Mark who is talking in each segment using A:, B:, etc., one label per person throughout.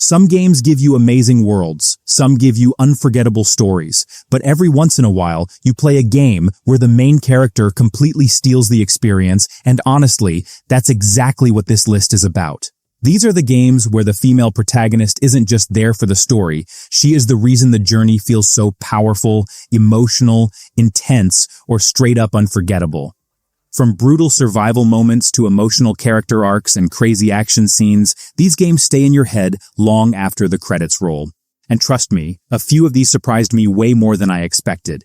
A: Some games give you amazing worlds, some give you unforgettable stories, but every once in a while, you play a game where the main character completely steals the experience, and honestly, that's exactly what this list is about. These are the games where the female protagonist isn't just there for the story, she is the reason the journey feels so powerful, emotional, intense, or straight up unforgettable. From brutal survival moments to emotional character arcs and crazy action scenes, these games stay in your head long after the credits roll. And trust me, a few of these surprised me way more than I expected.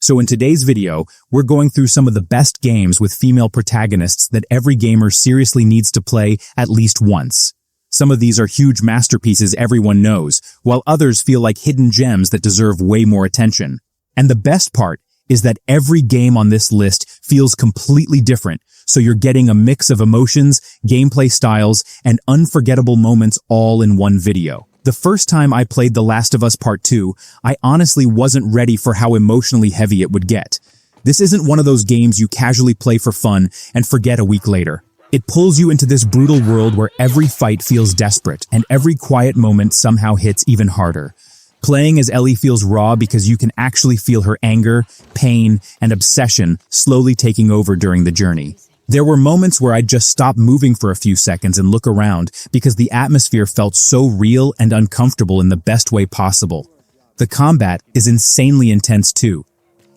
A: So in today's video, we're going through some of the best games with female protagonists that every gamer seriously needs to play at least once. Some of these are huge masterpieces everyone knows, while others feel like hidden gems that deserve way more attention. And the best part is that every game on this list feels completely different, so you're getting a mix of emotions, gameplay styles, and unforgettable moments all in one video. The first time I played The Last of Us Part 2, I honestly wasn't ready for how emotionally heavy it would get. This isn't one of those games you casually play for fun and forget a week later. It pulls you into this brutal world where every fight feels desperate, and every quiet moment somehow hits even harder. Playing as Ellie feels raw because you can actually feel her anger, pain, and obsession slowly taking over during the journey. There were moments where I'd just stop moving for a few seconds and look around because the atmosphere felt so real and uncomfortable in the best way possible. The combat is insanely intense too.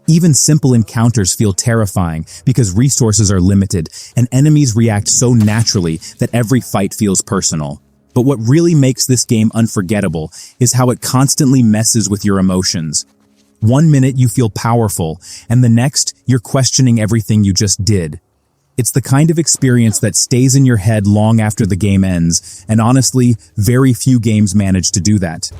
A: Even simple encounters feel terrifying because resources are limited and enemies react so naturally that every fight feels personal. But what really makes this game unforgettable is how it constantly messes with your emotions. One minute you feel powerful, and the next you're questioning everything you just did. It's the kind of experience that stays in your head long after the game ends, and honestly, very few games manage to do that.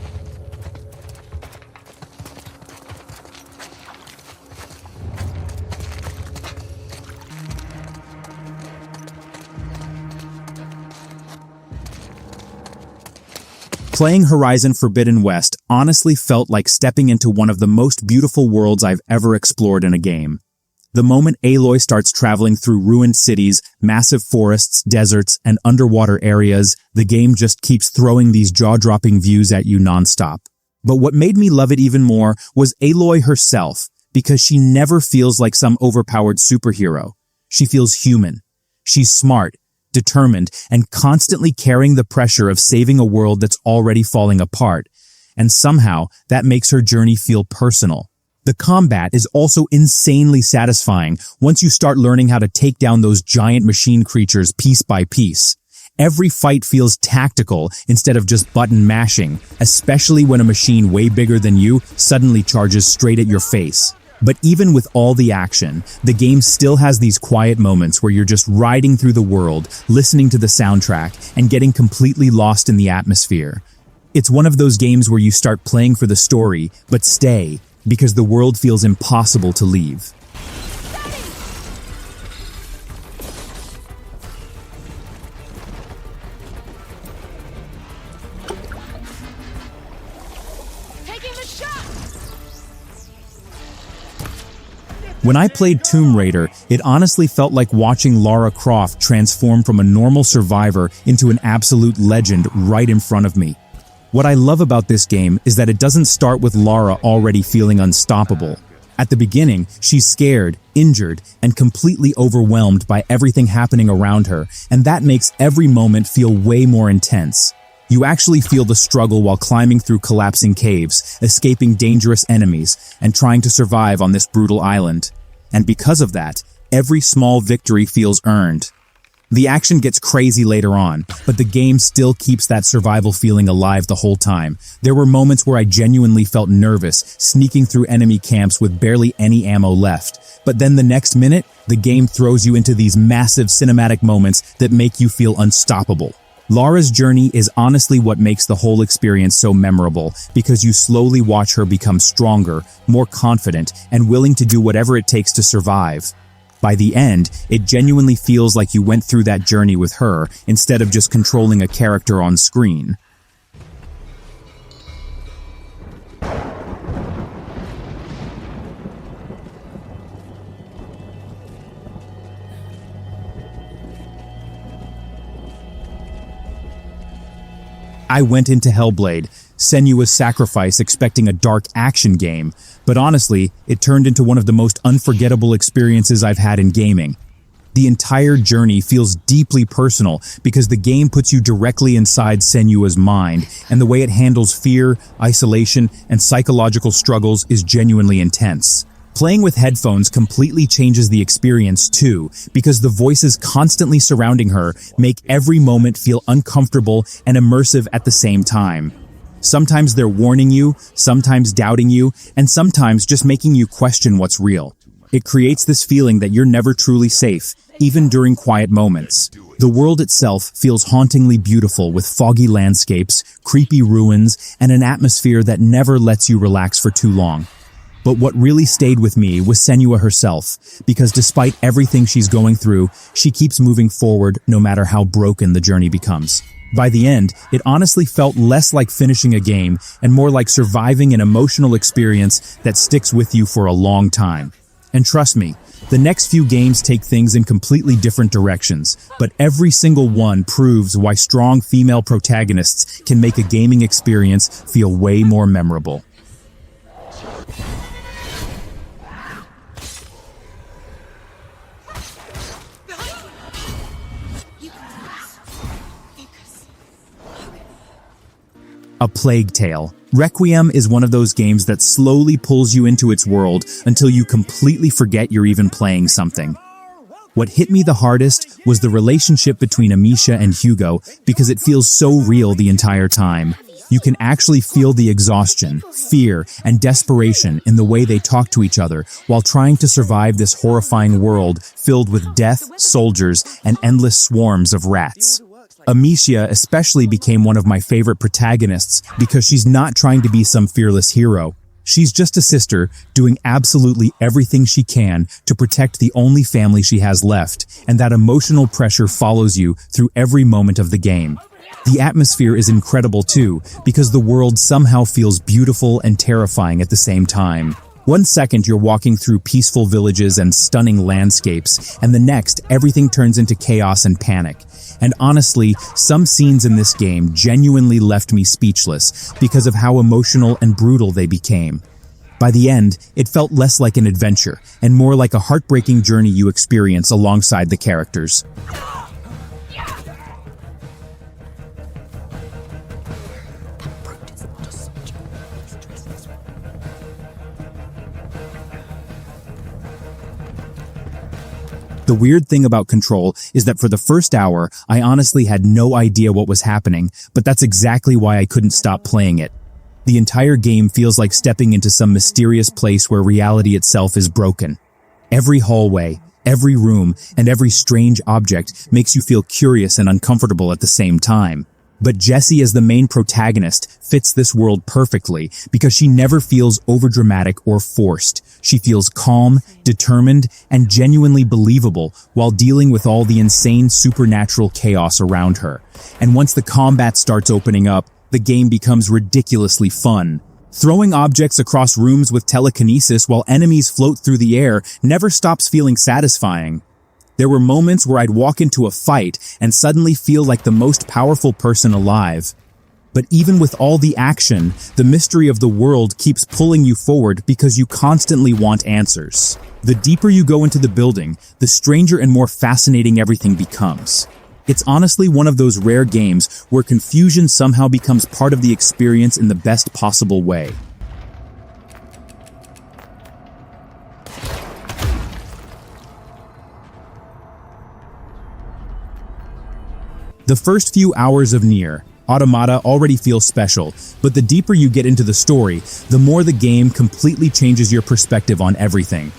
A: Playing Horizon Forbidden West honestly felt like stepping into one of the most beautiful worlds I've ever explored in a game. The moment Aloy starts traveling through ruined cities, massive forests, deserts, and underwater areas, the game just keeps throwing these jaw-dropping views at you nonstop. But what made me love it even more was Aloy herself, because she never feels like some overpowered superhero. She feels human. She's smart, determined, and constantly carrying the pressure of saving a world that's already falling apart. And somehow, that makes her journey feel personal. The combat is also insanely satisfying once you start learning how to take down those giant machine creatures piece by piece. Every fight feels tactical instead of just button mashing, especially when a machine way bigger than you suddenly charges straight at your face. But even with all the action, the game still has these quiet moments where you're just riding through the world, listening to the soundtrack, and getting completely lost in the atmosphere. It's one of those games where you start playing for the story, but stay, because the world feels impossible to leave. When I played Tomb Raider, it honestly felt like watching Lara Croft transform from a normal survivor into an absolute legend right in front of me. What I love about this game is that it doesn't start with Lara already feeling unstoppable. At the beginning, she's scared, injured, and completely overwhelmed by everything happening around her, and that makes every moment feel way more intense. You actually feel the struggle while climbing through collapsing caves, escaping dangerous enemies, and trying to survive on this brutal island. And because of that, every small victory feels earned. The action gets crazy later on, but the game still keeps that survival feeling alive the whole time. There were moments where I genuinely felt nervous, sneaking through enemy camps with barely any ammo left. But then the next minute, the game throws you into these massive cinematic moments that make you feel unstoppable. Lara's journey is honestly what makes the whole experience so memorable, because you slowly watch her become stronger, more confident, and willing to do whatever it takes to survive. By the end, it genuinely feels like you went through that journey with her, instead of just controlling a character on screen. I went into Hellblade, Senua's Sacrifice, expecting a dark action game, but honestly, it turned into one of the most unforgettable experiences I've had in gaming. The entire journey feels deeply personal because the game puts you directly inside Senua's mind, and the way it handles fear, isolation, and psychological struggles is genuinely intense. Playing with headphones completely changes the experience too, because the voices constantly surrounding her make every moment feel uncomfortable and immersive at the same time. Sometimes they're warning you, sometimes doubting you, and sometimes just making you question what's real. It creates this feeling that you're never truly safe, even during quiet moments. The world itself feels hauntingly beautiful with foggy landscapes, creepy ruins, and an atmosphere that never lets you relax for too long. But what really stayed with me was Senua herself, because despite everything she's going through, she keeps moving forward no matter how broken the journey becomes. By the end, it honestly felt less like finishing a game and more like surviving an emotional experience that sticks with you for a long time. And trust me, the next few games take things in completely different directions, but every single one proves why strong female protagonists can make a gaming experience feel way more memorable. A Plague Tale. Requiem is one of those games that slowly pulls you into its world until you completely forget you're even playing something. What hit me the hardest was the relationship between Amicia and Hugo because it feels so real the entire time. You can actually feel the exhaustion, fear, and desperation in the way they talk to each other while trying to survive this horrifying world filled with death, soldiers, and endless swarms of rats. Amicia especially became one of my favorite protagonists because she's not trying to be some fearless hero. She's just a sister doing absolutely everything she can to protect the only family she has left, and that emotional pressure follows you through every moment of the game. The atmosphere is incredible too, because the world somehow feels beautiful and terrifying at the same time. One second you're walking through peaceful villages and stunning landscapes, and the next everything turns into chaos and panic. And honestly, some scenes in this game genuinely left me speechless because of how emotional and brutal they became. By the end, it felt less like an adventure and more like a heartbreaking journey you experience alongside the characters. The weird thing about Control is that for the first hour, I honestly had no idea what was happening, but that's exactly why I couldn't stop playing it. The entire game feels like stepping into some mysterious place where reality itself is broken. Every hallway, every room, and every strange object makes you feel curious and uncomfortable at the same time. But Jessie as the main protagonist fits this world perfectly because she never feels overdramatic or forced. She feels calm, determined, and genuinely believable while dealing with all the insane supernatural chaos around her. And once the combat starts opening up, the game becomes ridiculously fun. Throwing objects across rooms with telekinesis while enemies float through the air never stops feeling satisfying. There were moments where I'd walk into a fight and suddenly feel like the most powerful person alive. But even with all the action, the mystery of the world keeps pulling you forward because you constantly want answers. The deeper you go into the building, the stranger and more fascinating everything becomes. It's honestly one of those rare games where confusion somehow becomes part of the experience in the best possible way. The first few hours of Nier Automata already feel special, but the deeper you get into the story, the more the game completely changes your perspective on everything.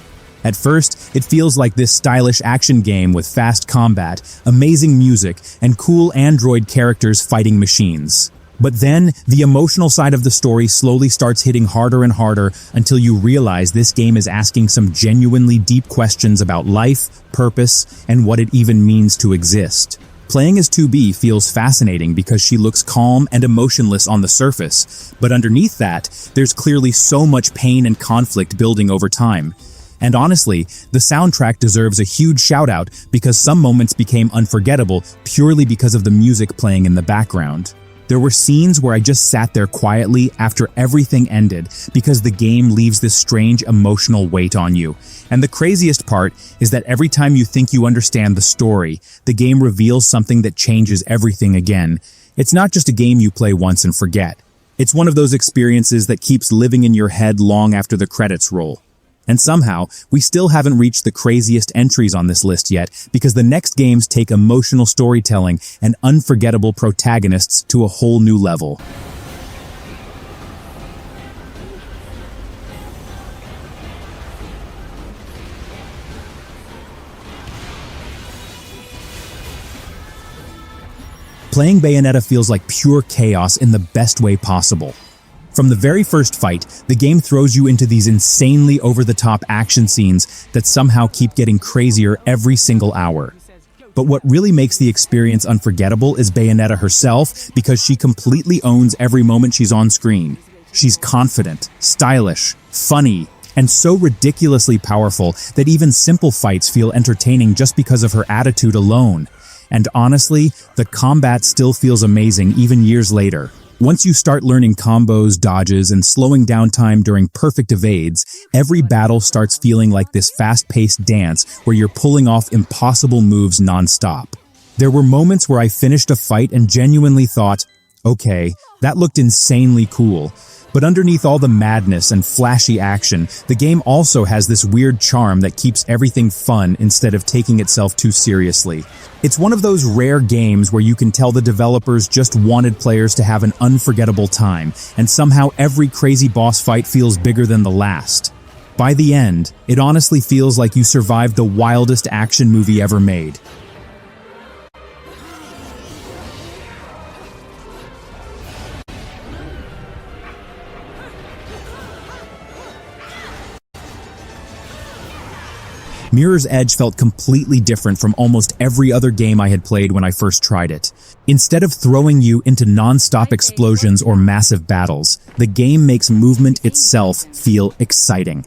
A: At first, it feels like this stylish action game with fast combat, amazing music, and cool android characters fighting machines. But then, the emotional side of the story slowly starts hitting harder and harder until you realize this game is asking some genuinely deep questions about life, purpose, and what it even means to exist. Playing as 2B feels fascinating because she looks calm and emotionless on the surface, but underneath that, there's clearly so much pain and conflict building over time. And honestly, the soundtrack deserves a huge shout-out because some moments became unforgettable purely because of the music playing in the background. There were scenes where I just sat there quietly after everything ended because the game leaves this strange emotional weight on you. And the craziest part is that every time you think you understand the story, the game reveals something that changes everything again. It's not just a game you play once and forget. It's one of those experiences that keeps living in your head long after the credits roll. And somehow, we still haven't reached the craziest entries on this list yet because the next games take emotional storytelling and unforgettable protagonists to a whole new level. Playing Bayonetta feels like pure chaos in the best way possible. From the very first fight, the game throws you into these insanely over-the-top action scenes that somehow keep getting crazier every single hour. But what really makes the experience unforgettable is Bayonetta herself because she completely owns every moment she's on screen. She's confident, stylish, funny, and so ridiculously powerful that even simple fights feel entertaining just because of her attitude alone. And honestly, the combat still feels amazing even years later. Once you start learning combos, dodges, and slowing down time during perfect evades, every battle starts feeling like this fast-paced dance where you're pulling off impossible moves non-stop. There were moments where I finished a fight and genuinely thought, okay, that looked insanely cool. But underneath all the madness and flashy action, the game also has this weird charm that keeps everything fun instead of taking itself too seriously. It's one of those rare games where you can tell the developers just wanted players to have an unforgettable time, and somehow every crazy boss fight feels bigger than the last. By the end, it honestly feels like you survived the wildest action movie ever made. Mirror's Edge felt completely different from almost every other game I had played when I first tried it. Instead of throwing you into non-stop explosions or massive battles, the game makes movement itself feel exciting.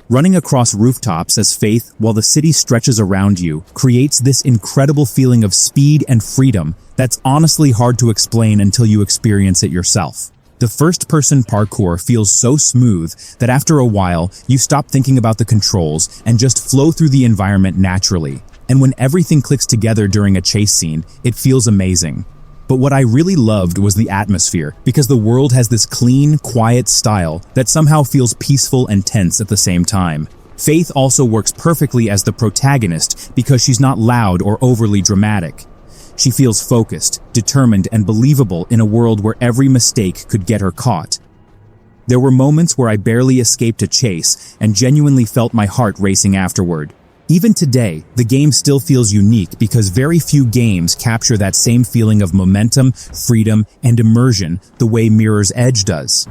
A: Running across rooftops as Faith while the city stretches around you creates this incredible feeling of speed and freedom that's honestly hard to explain until you experience it yourself. The first-person parkour feels so smooth that after a while, you stop thinking about the controls and just flow through the environment naturally. And when everything clicks together during a chase scene, it feels amazing. But what I really loved was the atmosphere, because the world has this clean, quiet style that somehow feels peaceful and tense at the same time. Faith also works perfectly as the protagonist because she's not loud or overly dramatic. She feels focused, determined, and believable in a world where every mistake could get her caught. There were moments where I barely escaped a chase and genuinely felt my heart racing afterward. Even today, the game still feels unique because very few games capture that same feeling of momentum, freedom, and immersion the way Mirror's Edge does.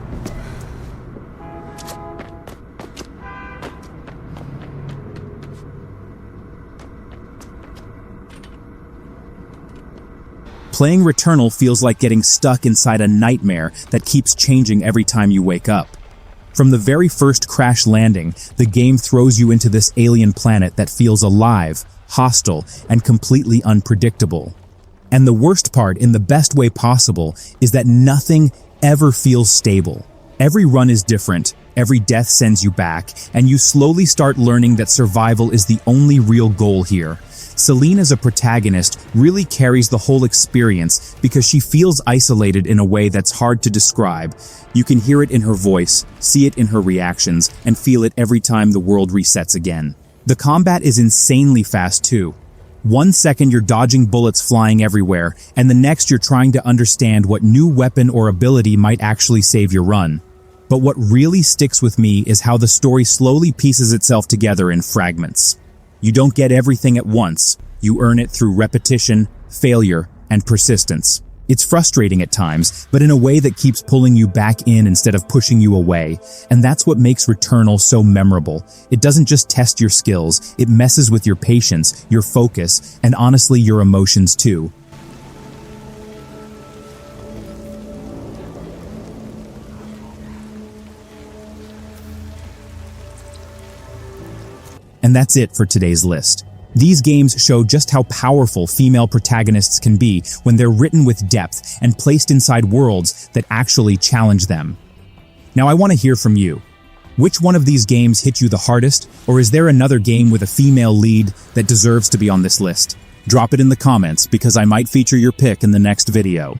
A: Playing Returnal feels like getting stuck inside a nightmare that keeps changing every time you wake up. From the very first crash landing, the game throws you into this alien planet that feels alive, hostile, and completely unpredictable. And the worst part, in the best way possible, is that nothing ever feels stable. Every run is different, every death sends you back, and you slowly start learning that survival is the only real goal here. Celine as a protagonist really carries the whole experience because she feels isolated in a way that's hard to describe. You can hear it in her voice, see it in her reactions, and feel it every time the world resets again. The combat is insanely fast too. 1 second you're dodging bullets flying everywhere, and the next you're trying to understand what new weapon or ability might actually save your run. But what really sticks with me is how the story slowly pieces itself together in fragments. You don't get everything at once. You earn it through repetition, failure, and persistence. It's frustrating at times, but in a way that keeps pulling you back in instead of pushing you away. And that's what makes Returnal so memorable. It doesn't just test your skills, it messes with your patience, your focus, and honestly your emotions too. And that's it for today's list. These games show just how powerful female protagonists can be when they're written with depth and placed inside worlds that actually challenge them. Now I want to hear from you. Which one of these games hit you the hardest, or is there another game with a female lead that deserves to be on this list? Drop it in the comments because I might feature your pick in the next video.